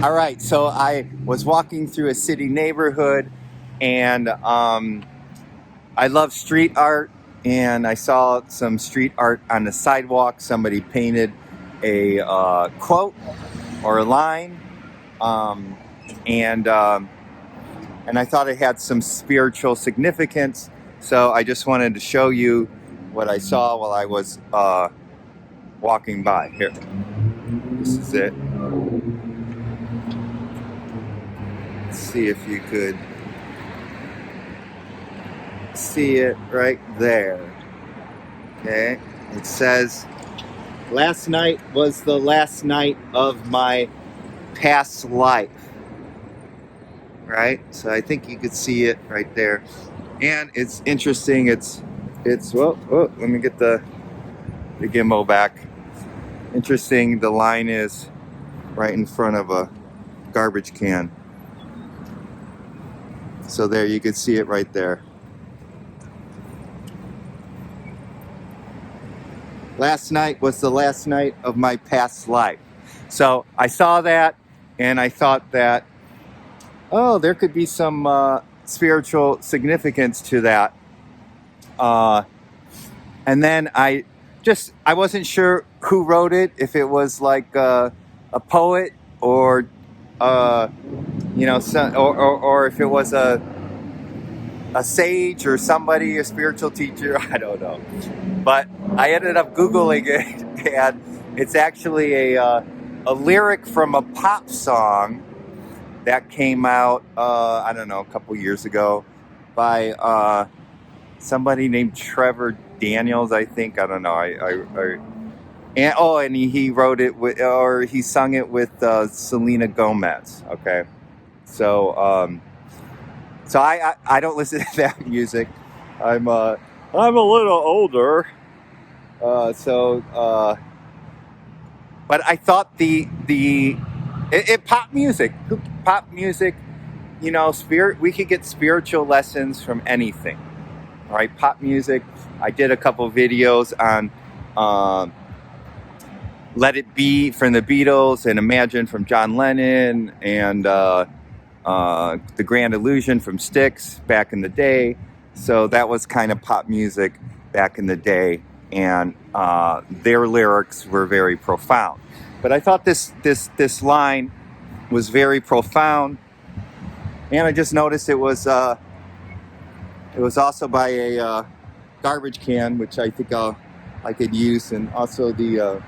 All right, so I was walking through a city neighborhood, and I love street art, and I saw some street art on the sidewalk. Somebody painted a quote or a line, um, and and I thought it had some spiritual significance. So I just wanted to show you what I saw while I was walking by. Here, this is it. Let's see if you could see it right there. Okay, it says, "Last night was the last night of my past life." Right, so I think you could see it right there, and it's interesting. It's well, let me get the gimbal back. Interesting. The line is right in front of a garbage can, so there you could see it right there. Last night was the last night of my past life. So I saw that, and I thought that, oh, there could be some spiritual significance to that. And then I wasn't sure who wrote it, if it was like a poet or, or if it was a sage or somebody, a spiritual teacher. I don't know. But I ended up Googling it, and it's actually a lyric from a pop song that came out, I don't know, a couple years ago by somebody named Trevor Daniels, I think. I don't know. And he wrote it with, or he sung it with Selena Gomez. Okay, so so I don't listen to that music. I'm a little older, but I thought pop music, we could get spiritual lessons from anything, right? Pop music. I did a couple videos on Let It Be from the Beatles, and Imagine from John Lennon, and The Grand Illusion from Styx back in the day. So that was kind of pop music back in the day, and their lyrics were very profound. But I thought this line was very profound, and I just noticed it was also by a garbage can, which I think I could use, and also the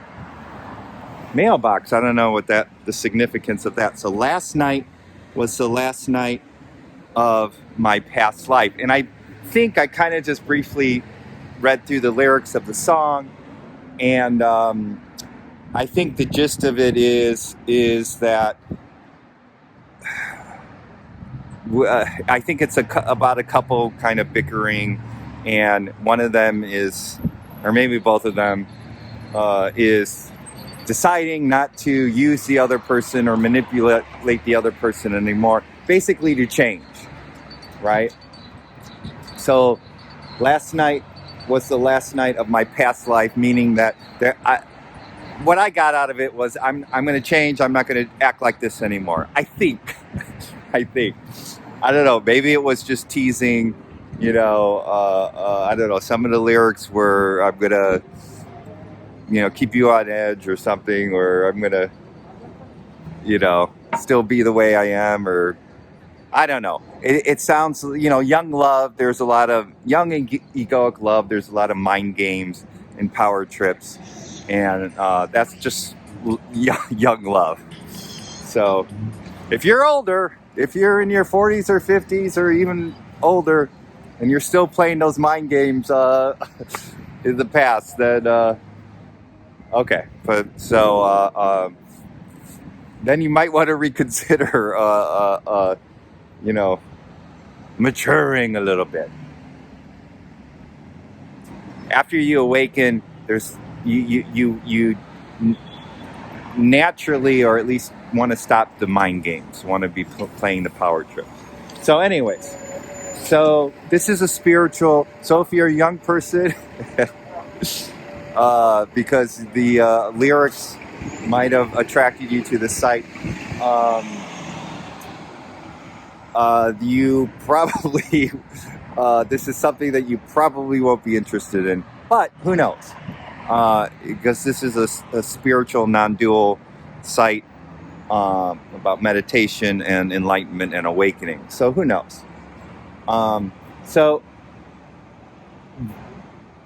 mailbox. I don't know what the significance of that. So last night was the last night of my past life, and I think I kind of just briefly read through the lyrics of the song, and I think the gist of it is that I think it's about a couple kind of bickering, and one of them is, or maybe both of them, is deciding not to use the other person or manipulate the other person anymore, basically to change, right? So last night was the last night of my past life, meaning that what I got out of it was I'm going to change. I'm not going to act like this anymore. I think. I don't know. Maybe it was just teasing. I don't know. Some of the lyrics were, I'm going to, keep you on edge or something, or I'm going to, still be the way I am, or I don't know. It sounds, young love. There's a lot of young and egoic love. There's a lot of mind games and power trips. And that's just young love. So if you're older, if you're in your 40s or 50s or even older, and you're still playing those mind games in the past, then okay. But so then you might want to reconsider, maturing a little bit. After you awaken, there's you naturally, or at least want to stop the mind games, want to be playing the power trip. So anyways, so this is a spiritual, so if you're a young person, because the lyrics might have attracted you to the site, You probably this is something that you probably won't be interested in, but who knows? Because this is a spiritual non-dual site about meditation and enlightenment and awakening. So who knows?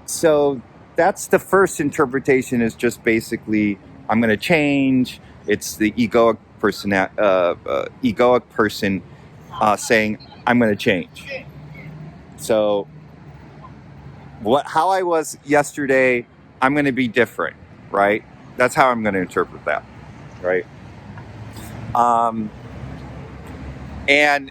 So that's the first interpretation, is just basically I'm going to change. It's the egoic person saying I'm going to change. So how I was yesterday, I'm going to be different, right? That's how I'm going to interpret that, right? And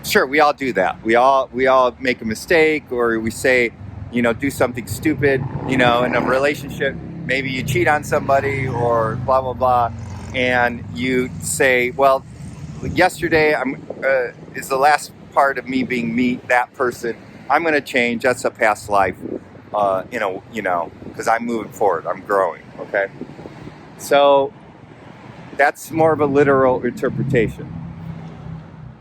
sure, we all do that. We all make a mistake, or we say, do something stupid, in a relationship. Maybe you cheat on somebody or blah, blah, blah. And you say, well, yesterday is the last part of me being that person. I'm going to change. That's a past life, because I'm moving forward. I'm growing. Okay. So that's more of a literal interpretation.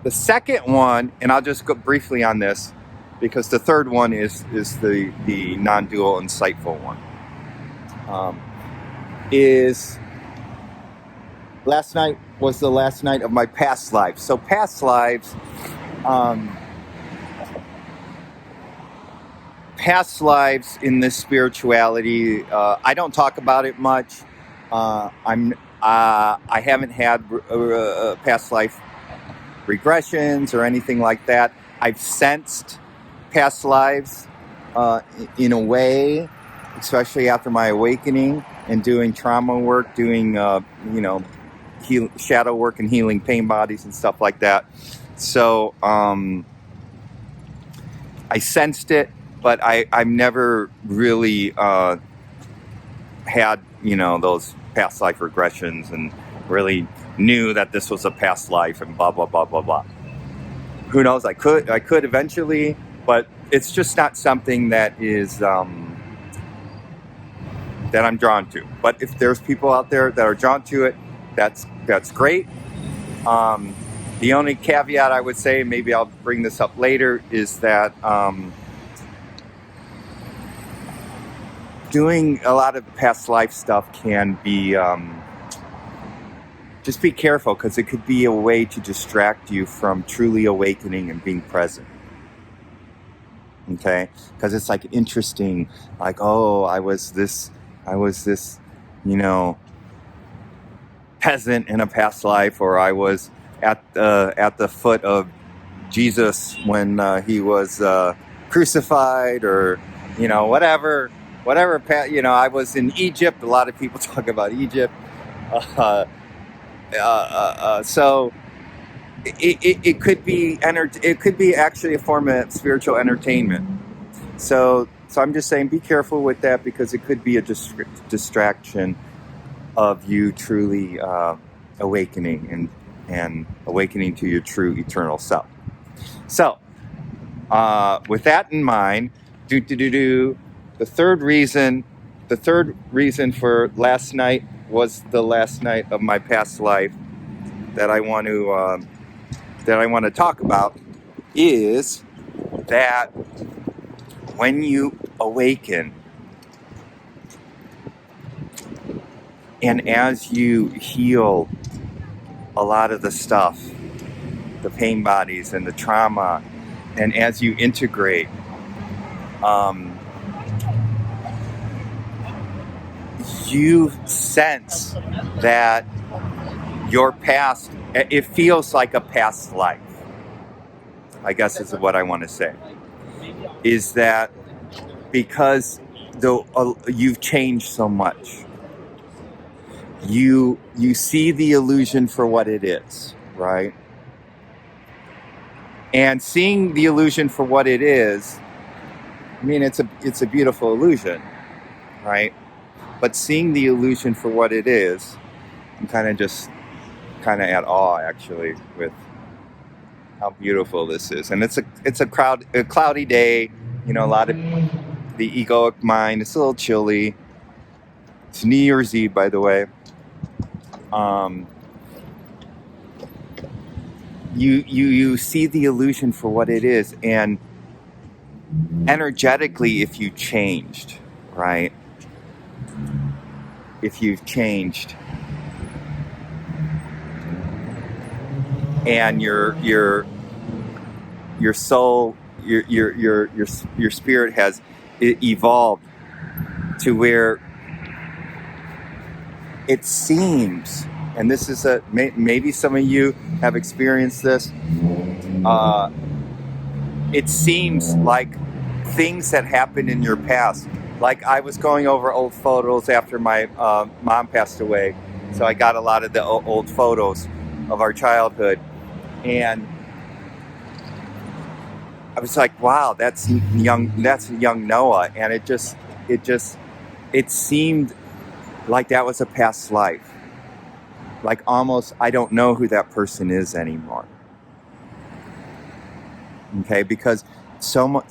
The second one, and I'll just go briefly on this, because the third one is the non-dual insightful one. Is last night was the last night of my past lives. So past lives, in this spirituality, I don't talk about it much. I haven't had past life regressions or anything like that. I've sensed past lives in a way, especially after my awakening and doing trauma work, doing shadow work and healing pain bodies and stuff like that. So I sensed it, but I've never really had those past life regressions and really knew that this was a past life and blah blah blah blah blah. Who knows? I could eventually, but it's just not something that is that I'm drawn to. But if there's people out there that are drawn to it, that's great. The only caveat I would say, maybe I'll bring this up later, is that doing a lot of past life stuff can be just be careful, because it could be a way to distract you from truly awakening and being present. Okay? Because it's like interesting, like, oh, I was this, peasant in a past life, or I was at the foot of Jesus when he was crucified, or whatever. I was in Egypt. A lot of people talk about Egypt. So it could be it could be actually a form of spiritual entertainment. So I'm just saying, be careful with that, because it could be a distraction of you truly awakening and awakening to your true eternal self. So with that in mind, the third reason for last night was the last night of my past life that I want to talk about, is that when you awaken, and as you heal a lot of the stuff, the pain bodies and the trauma, and as you integrate, you sense that your past, it feels like a past life, I guess is what I want to say, is that because you've changed so much, you see the illusion for what it is, right? And seeing the illusion for what it is, I mean, it's a beautiful illusion, right? But seeing the illusion for what it is, I'm kind of at awe, actually, with how beautiful this is. And it's a cloudy day, a lot of the egoic mind. It's a little chilly. It's New Year's Eve, by the way. you see the illusion for what it is, and energetically, if you changed, right? If you've changed, and your soul, your spirit has evolved to where it seems, and this is maybe some of you have experienced this. It seems like things that happened in your past. Like I was going over old photos after my mom passed away, so I got a lot of the old photos of our childhood, and I was like, "Wow, that's young Noah," and it seemed like that was a past life. Like almost, I don't know who that person is anymore. Okay, because so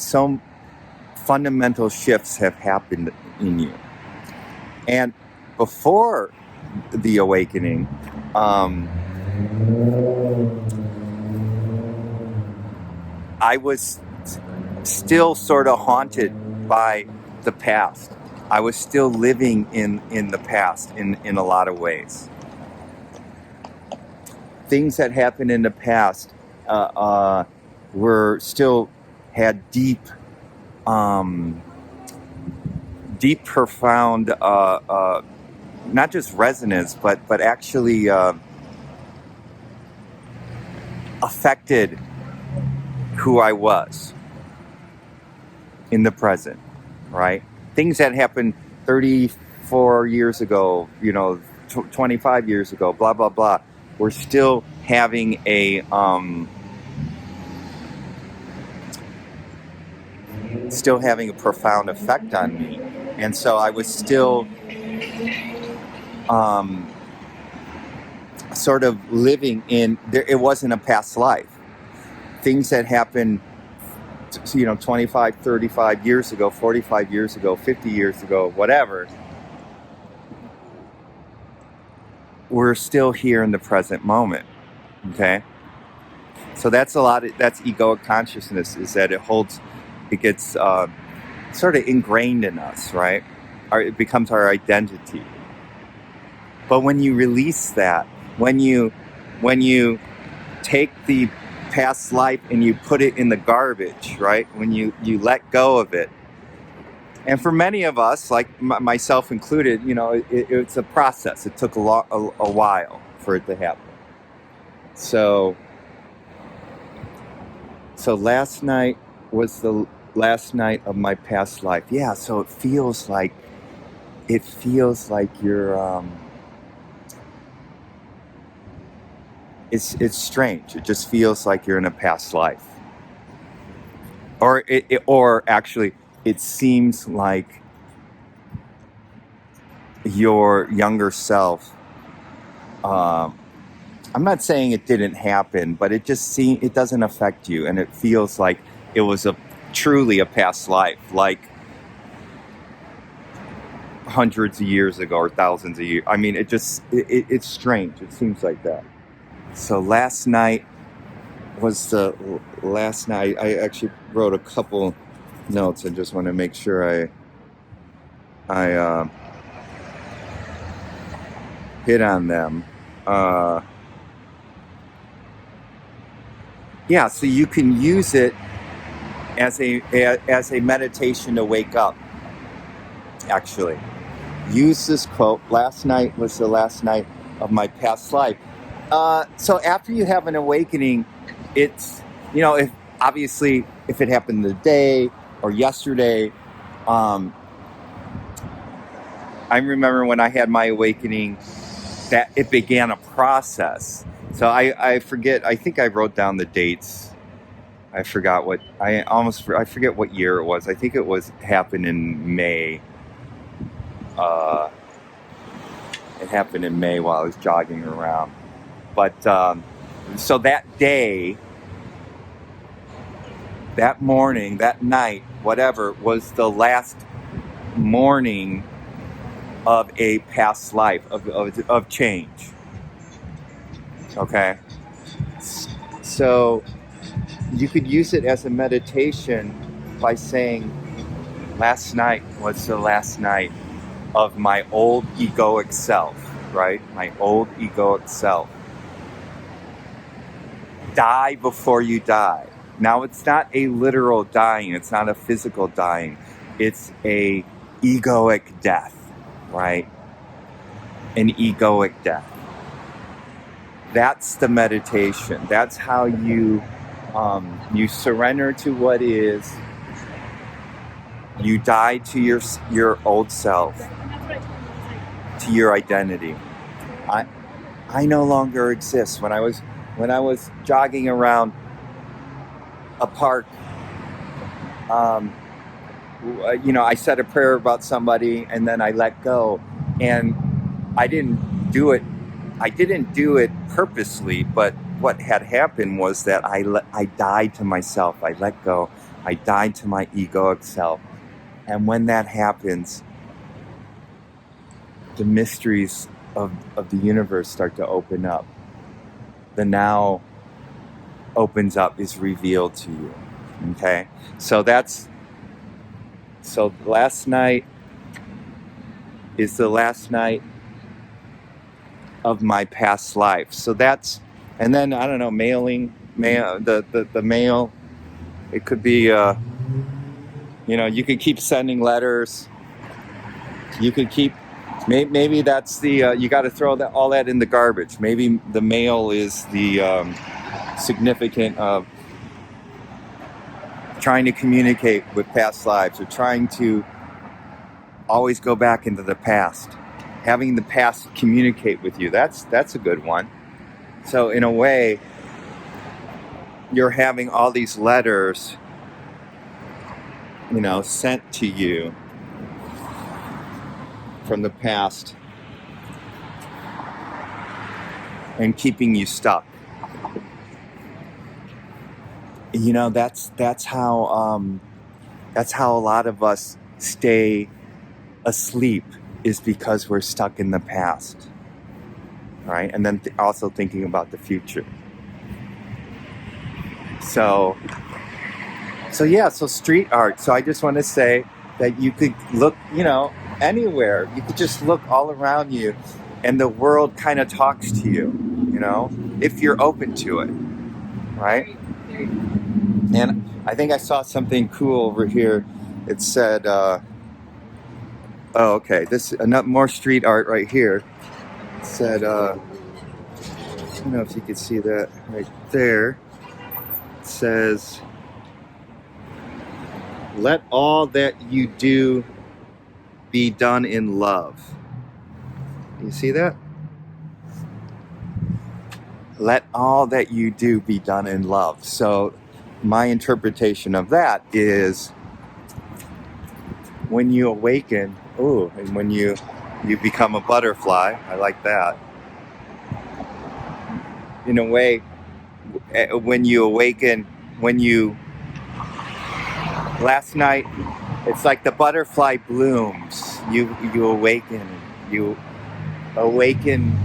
fundamental shifts have happened in you. And before the awakening, I was still sort of haunted by the past. I was still living in the past in a lot of ways. Things that happened in the past were still had deep, profound, not just resonance, but actually affected who I was in the present, right? Things that happened 34 years ago, 25 years ago, blah, blah, blah, were still having a profound effect on me. And so I was still sort of living in there. It wasn't a past life. Things that happened 25, 35 years ago, 45 years ago, 50 years ago, whatever, we're still here in the present moment. Okay, so that's that's egoic consciousness, is that it gets sort of ingrained in us, right? It becomes our identity. But when you release that, when you take the past life and you put it in the garbage, right? When you let go of it. And for many of us, like myself included, it's a process. It took a while for it to happen. So last night was the last night of my past life. Yeah, so it feels like you're it's strange. It just feels like you're in a past life. Or actually, it seems like your younger self. I'm not saying it didn't happen, but it doesn't affect you, and it feels like it was truly a past life, like hundreds of years ago or thousands of years. I mean, it's strange. It seems like that. So last night was the last night. I actually wrote a couple notes. I just want to make sure I hit on them. Yeah, so you can use it as a meditation to wake up. Actually, use this quote. Last night was the last night of my past life. So after you have an awakening, it's, if it happened today or yesterday, I remember when I had my awakening that it began a process. So I forget, I think I wrote down the dates. I forgot I forget what year it was. I think it happened in May. It happened in May while I was jogging around. But, so that day, that morning, that night, whatever, was the last morning of a past life, of change. Okay? So you could use it as a meditation by saying, last night was the last night of my old egoic self, right? My old egoic self. Die before you die. Now, it's not a literal dying. It's not a physical dying. It's a egoic death, right? An egoic death. That's the meditation. That's how you surrender to what is. You die to your old self, to your identity. I no longer exist. When I was jogging around a park, I said a prayer about somebody and then I let go, and I didn't do it purposely, but what had happened was that I died to myself. I let go. I died to my egoic self. And when that happens, the mysteries of the universe start to open up. The now opens up, is revealed to you. Okay? So last night is the last night of my past life. So that's, and then, I don't know, the mail, it could be, you could keep sending letters. You could keep, maybe that's the, you got to throw all that in the garbage. Maybe the mail is the significant of trying to communicate with past lives, or trying to always go back into the past. Having the past communicate with you, that's a good one. So in a way, you're having all these letters, sent to you from the past and keeping you stuck. That's how a lot of us stay asleep, is because we're stuck in the past, right? And then also thinking about the future. So street art. So I just want to say that you could look, anywhere. You could just look all around you, and the world kind of talks to you, if you're open to it, right? And I think I saw something cool over here. It said, this more street art right here. It said, I don't know if you could see that right there. It says, let all that you do be done in love. You see that? Let all that you do be done in love. So my interpretation of that is, when you awaken, and when you become a butterfly, I like that. In a way, when you awaken, last night, it's like the butterfly blooms. You awaken,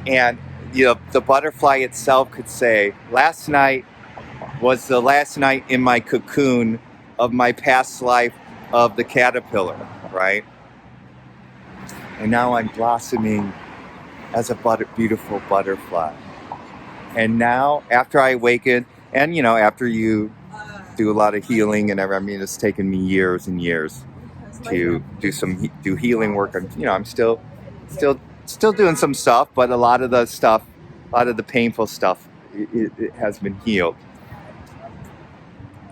and the butterfly itself could say, last night was the last night in my cocoon of my past life of the caterpillar, right? And now I'm blossoming as a beautiful butterfly. And now, after I awaken, and after you do a lot of healing and everything, it's taken me years and years to do healing work. I'm still doing some stuff, but a lot of the painful stuff, it has been healed.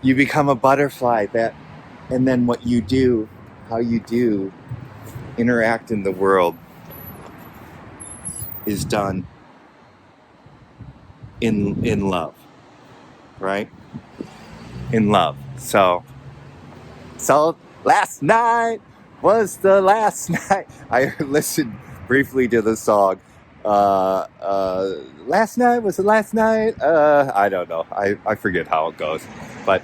You become a butterfly, and then what you do, how you do interact in the world, is done in love, right? In love. So last night was the last night. I listened briefly to the song. Last night was the last night. I don't know. I forget how it goes. But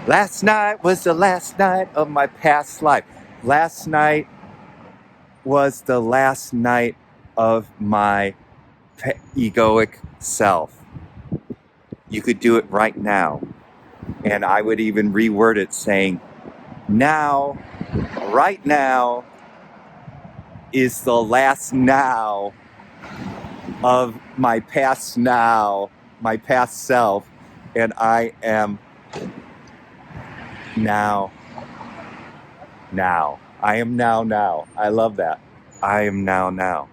last night was the last night of my past life. Last night was the last night of my egoic self. you could do it right now. And I would even reword it saying, now, right now, is the last now of my past now, my past self, and I am now. I am now. I love that. I am now,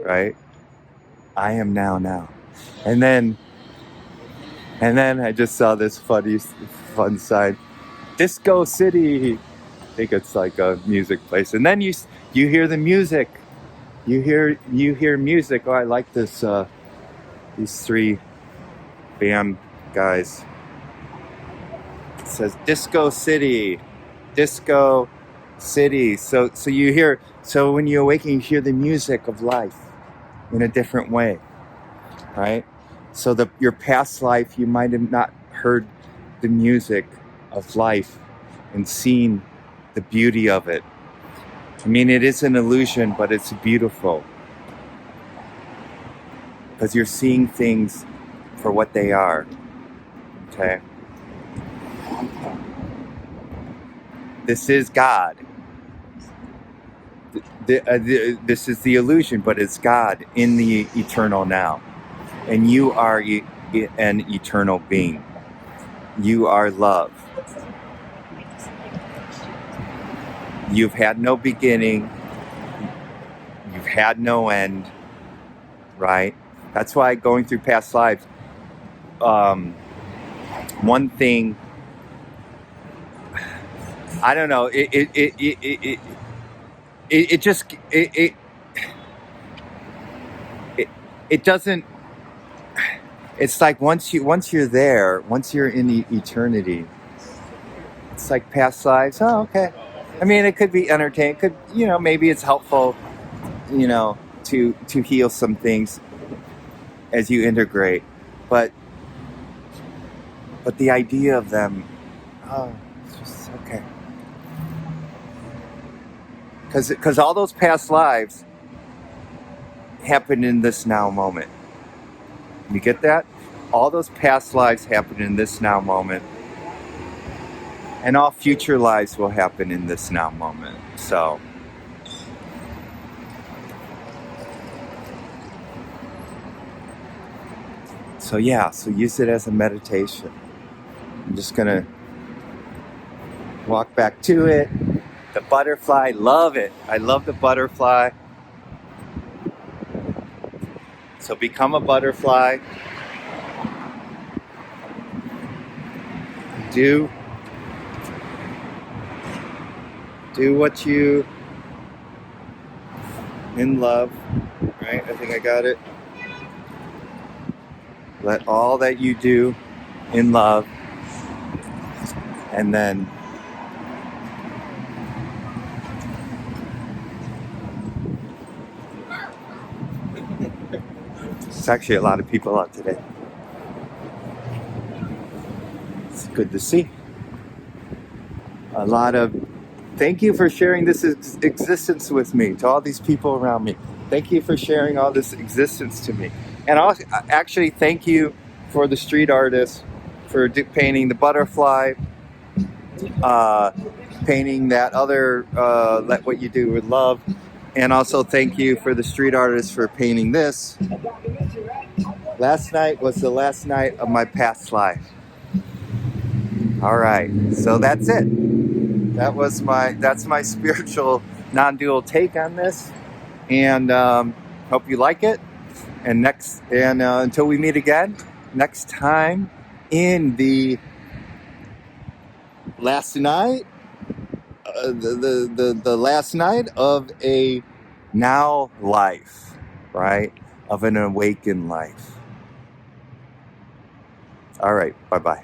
right? I am now. And then I just saw this fun sign, Disco City. I think it's like a music place. And then you hear the music. You hear music. Oh, I like this. These three band guys. It says Disco City. So you hear. So when you awaken, you hear the music of life in a different way, right? So your past life, you might have not heard the music of life and seen the beauty of it. I mean, it is an illusion, but it's beautiful because you're seeing things for what they are. Okay? This is God. This is the illusion, but it's God in the eternal now. And you are an eternal being. You are love. You've had no beginning. You've had no end. Right? That's why going through past lives, one thing, I don't know, it doesn't, it's like once you're there, once you're in eternity, it's like past lives. Oh, okay. I mean, it could be entertaining. Could, maybe it's helpful, to heal some things as you integrate. But the idea of them, oh, it's just okay. Because all those past lives happened in this now moment. You get that? All those past lives happen in this now moment. And all future lives will happen in this now moment. So use it as a meditation. I'm just going to walk back to it. The butterfly, love it. I love the butterfly. So become a butterfly. Do what you in love, right? I think I got it. Let all that you do in love, and then there's actually a lot of people out today. It's good to see. Thank you for sharing this existence with me, to all these people around me. Thank you for sharing all this existence to me. And also, actually, thank you for the street artist for painting the butterfly, painting that other, let what you do with love. And also thank you for the street artist for painting this. Last night was the last night of my past life. All right, so that's it. That's my spiritual non-dual take on this, and hope you like it. And until we meet again next time in the last night, the last night of a now life, right? Of an awakened life. All right, bye-bye.